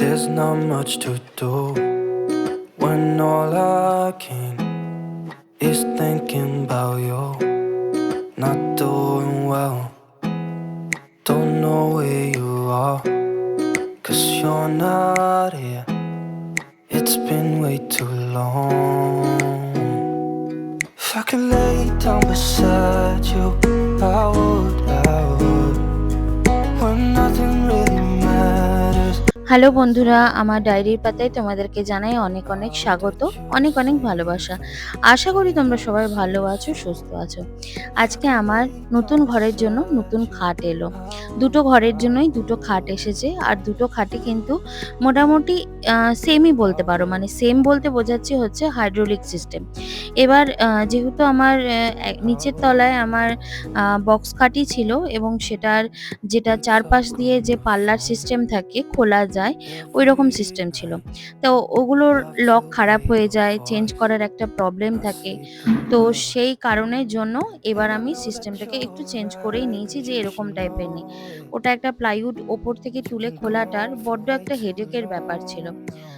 There's not much to do when all I can is thinking about you. Not doing well, don't know where you are, 'cause you're not here. It's been way too long. If I could lay down beside you, I would, when nothing really matters. Hello বন্ধুরা, আমার ডায়েরির পাতায় তোমাদেরকে জানাই অনেক অনেক স্বাগত, অনেক অনেক ভালোবাসা। আশা করি তোমরা সবাই ভালো আছো, সুস্থ আছো। আজকে আমার নতুন ঘরের জন্য নতুন খাট এলো। দুটো ঘরের জন্যই দুটো খাট এসেছে, আর দুটো খাটই কিন্তু মোটামুটি সেমই বলতে পারো, মানে সেম বলতে বোঝাচ্ছি হচ্ছে হাইড্রোলিক সিস্টেম। এবার যেহেতু আমার নিচের তলায় আমার বক্স খাটই ছিল, এবং সেটার যেটা চারপাশ দিয়ে যে পাল্লার সিস্টেম থাকে, খোলা যায়, ওইরকম সিস্টেম ছিল। তো ওগুলোর লক খারাপ হয়ে যায়, চেঞ্জ করার একটা প্রবলেম থাকে। তো সেই কারণের জন্য এবার আমি সিস্টেমটাকে একটু চেঞ্জ করেই নিয়েছি, যে এরকম টাইপের নেই। ওটা একটা প্লাইউড ওপর থেকে তুলে খোলাটার বড্ড একটা হেডেকের ব্যাপার ছিল।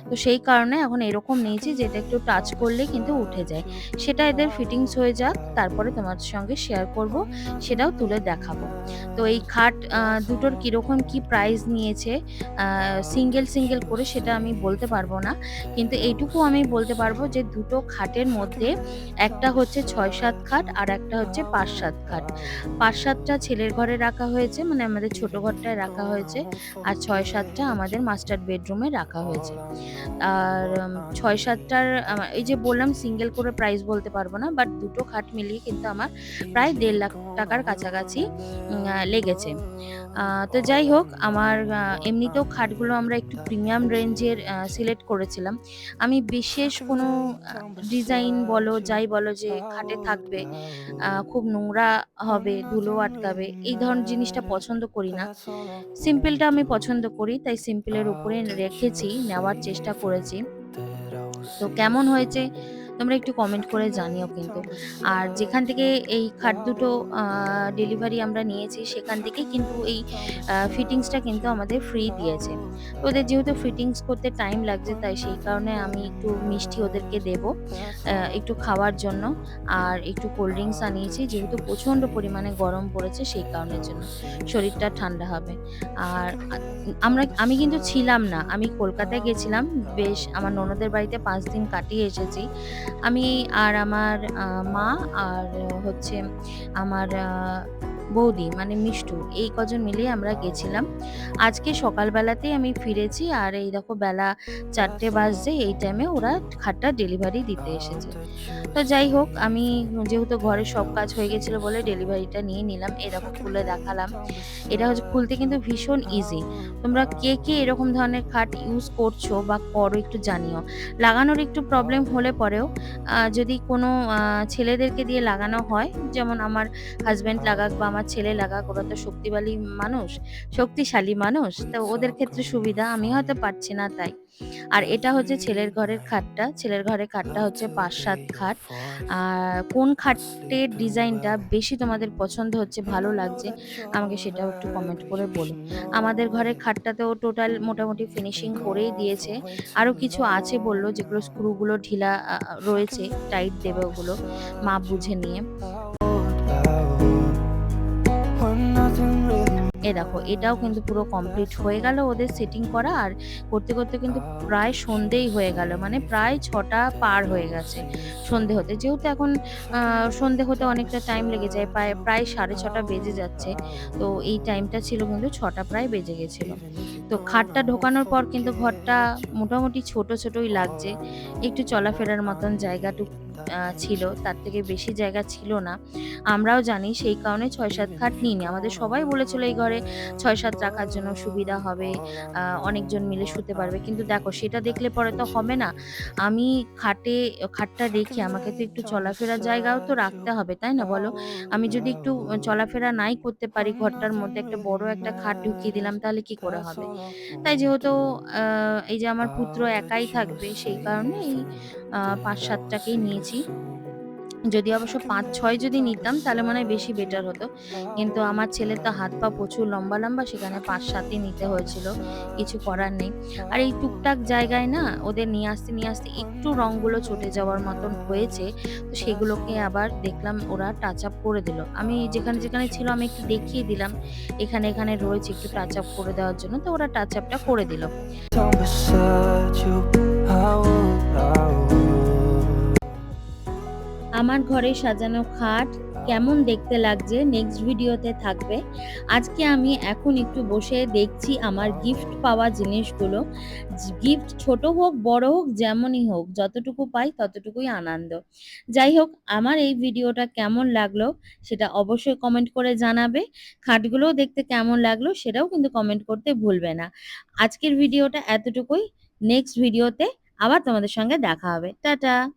তো সেই কারণে এখন এরকম নিয়েছি, যেটা একটু টাচ করলেই কিন্তু উঠে যায়। সেটা এদের ফিটিংস হয়ে যাক, তারপরে তোমাদের সঙ্গে শেয়ার করব, সেটাও তুলে দেখাবো। তো এই খাট দুটোর কিরকম কি প্রাইস নিয়েছে সিঙ্গেল করে সেটা আমি বলতে পারবো না, কিন্তু এইটুকু আমি বলতে পারবো যে দুটো খাটের মধ্যে একটা হচ্ছে ৬-৭ খাট, আর একটা হচ্ছে ৫-৭ খাট। ৫-৭টা ছেলের ঘরে রাখা হয়েছে, মানে আমাদের ছোট ঘরটায় রাখা হয়েছে, আর ৬-৭টা আমাদের মাস্টার বেডরুমে রাখা হয়েছে। আর ৬-৭টার এই যে বললাম সিঙ্গেল করে প্রাইস বলতে পারবো না, বাট দুটো খাট মিলিয়ে কিন্তু আমার প্রায় ১.৫ লাখ টাকার কাছাকাছি লেগেছে। তো যাই হোক, আমার এমনিতেও খাটগুলো আমরা একটু প্রিমিয়াম রেঞ্জের সিলেক্ট করেছিলাম। আমি বিশেষ কোনো আ ডিজাইন বলো, যাই বলো, যে খাটে থাকবে, খুব নোংরা হবে, ধুলো আটকাবে, এই ধরনের জিনিসটা পছন্দ করি না। সিম্পলটা আমি পছন্দ করি, তাই সিম্পলের উপরে রেখেছি, নেওয়ার চেষ্টা করেছি। তো কেমন হয়েছে তোমরা একটু কমেন্ট করে জানিও কিন্তু। আর যেখান থেকে এই খাট দুটো ডেলিভারি আমরা নিয়েছি, সেখান থেকেই কিন্তু এই ফিটিংসটা কিন্তু আমাদের ফ্রি দিয়েছে। তো ওদের যেহেতু ফিটিংস করতে টাইম লাগছে, তাই সেই কারণে আমি একটু মিষ্টি ওদেরকে দেবো একটু খাওয়ার জন্য। আর একটু কোল্ড ড্রিঙ্কস আনিয়েছি, যেহেতু প্রচণ্ড পরিমাণে গরম পড়েছে, সেই কারণের জন্য শরীরটা ঠান্ডা হবে। আর আমি কিন্তু ছিলাম না। আমি কলকাতায় গেছিলাম। বেশ আমার ননদের বাড়িতে ৫ দিন কাটিয়ে এসেছি। আমি আর আমার মা, আর হচ্ছে আমার বৌদি, মানে মিষ্টু, এই কজন মিলেই আমরা গেছিলাম। আজকে সকালবেলাতেই আমি ফিরেছি, আর এই দেখো বেলা ৪টে বাজছে, এই টাইমে ওরা খাটটা ডেলিভারি দিতে এসেছে। তো যাই হোক, আমি যেহেতু ঘরের সব কাজ হয়ে গেছিল বলে ডেলিভারিটা নিয়ে নিলাম। এই দেখো খুলে দেখালাম। এটা হচ্ছে খুলতে কিন্তু ভীষণ ইজি। তোমরা কে এরকম ধরনের খাট ইউজ করছো বা করো একটু জানিও। লাগানোর একটু প্রবলেম হলে পরেও যদি কোনো ছেলেদেরকে দিয়ে লাগানো হয়, যেমন আমার হাসব্যান্ড লাগাক বা আমার ছেলে লাগাক, ওরা তো শক্তিশালী মানুষ। তো ওদের ক্ষেত্রে সুবিধা, আমি হয়তো পারছি না তাই। আর এটা হচ্ছে ছেলের ঘরের খাটটা। ছেলের ঘরের খাটটা হচ্ছে ৫-৭ খাট। কোন খাটের ডিজাইনটা বেশি তোমাদের পছন্দ হচ্ছে, ভালো লাগছে, আমাকে সেটাও একটু কমেন্ট করে বলো। আমাদের ঘরের খাটটাতেও টোটাল মোটামুটি ফিনিশিং করেই দিয়েছে। আরো কিছু আছে বলল, যেগুলো স্ক্রুগুলো ঢিলা রয়েছে, টাইট দেবে ওগুলো মাপ বুঝে নিয়ে। এ দেখো, এটাও কিন্তু পুরো কমপ্লিট হয়ে গেল ওদের সেটিং করা, আর করতে কিন্তু প্রায় সন্ধেই হয়ে গেল, মানে প্রায় ৬টা পার হয়ে গেছে সন্ধে হতে। যেহেতু এখন সন্ধে হতে অনেকটা টাইম লেগে যায়, প্রায় ৬:৩০ বেজে যাচ্ছে। তো এই টাইমটা ছিল কিন্তু ৬টা প্রায় বেজে গেছিল। তো খাটটা ঢোকানোর পর কিন্তু ঘরটা মোটামুটি ছোটই লাগছে। একটু চলাফেরার মতন জায়গাটুক ছিল, তার থেকে বেশি জায়গা ছিল না। আমরাও জানি, সেই কারণে ৬-৭ খাট নিইনি। আমাদের সবাই বলেছিল এই ঘরে ৬-৭ রাখার জন্য সুবিধা হবে, অনেকজন মিলে শুতে পারবে। কিন্তু দেখো, সেটা দেখলে পরে তো হবে না। আমি খাটটা রেখে আমাকে তো একটু চলাফেরার জায়গাও তো রাখতে হবে, তাই না বলো? আমি যদি একটু চলাফেরা নাই করতে পারি, ঘরটার মধ্যে একটা বড় একটা খাট ঢুকিয়ে দিলাম, তাহলে কি করে হবে? তাই যেহেতু এই যে আমার পুত্র একাই থাকবে, সেই কারণে এই ৫-৭ টাকেই নিয়েছি। যদি অবশ্য ৫-৬ যদি নিতাম তাহলে মনে হয় বেশি বেটার হতো। কিন্তু আমার ছেলের তো হাত পা প্রচুর লম্বা, লম্বা, সেখানে ৫-৭ ই নিতে হয়েছিল। কিছু করার নেই। আর এই টুকটাক জায়গায় না ওদের নিয়ে আসতে একটু রংগুলো চটে যাওয়ার মতন হয়েছে। তো সেগুলোকে আবার দেখলাম ওরা টাচ আপ করে দিল। আমি যেখানে ছিল আমি একটু দেখিয়ে দিলাম। এখানে রয়েছে একটু টাচ আপ করে দেওয়ার জন্য। তো ওরা টাচ আপটা করে দিল। Down beside you, I would. আমার ঘরে সাজানো খাট কেমন দেখতে লাগছে নেক্সট ভিডিওতে থাকবে। আজকে আমি এখন একটু বসে দেখছি আমার গিফট পাওয়া জিনিসগুলো। গিফট ছোট হোক বড় হোক যেমনই হোক, যতটুকু পাই ততটুকুই আনন্দ। যাই হোক, আমার এই ভিডিওটা কেমন লাগলো সেটা অবশ্যই কমেন্ট করে জানাবে। খাটগুলোও দেখতে কেমন লাগলো সেটাও কিন্তু কমেন্ট করতে ভুলবে না। আজকের ভিডিওটা এতটুকুই। নেক্সট ভিডিওতে আবার তোমাদের সঙ্গে দেখা হবে। টাটা।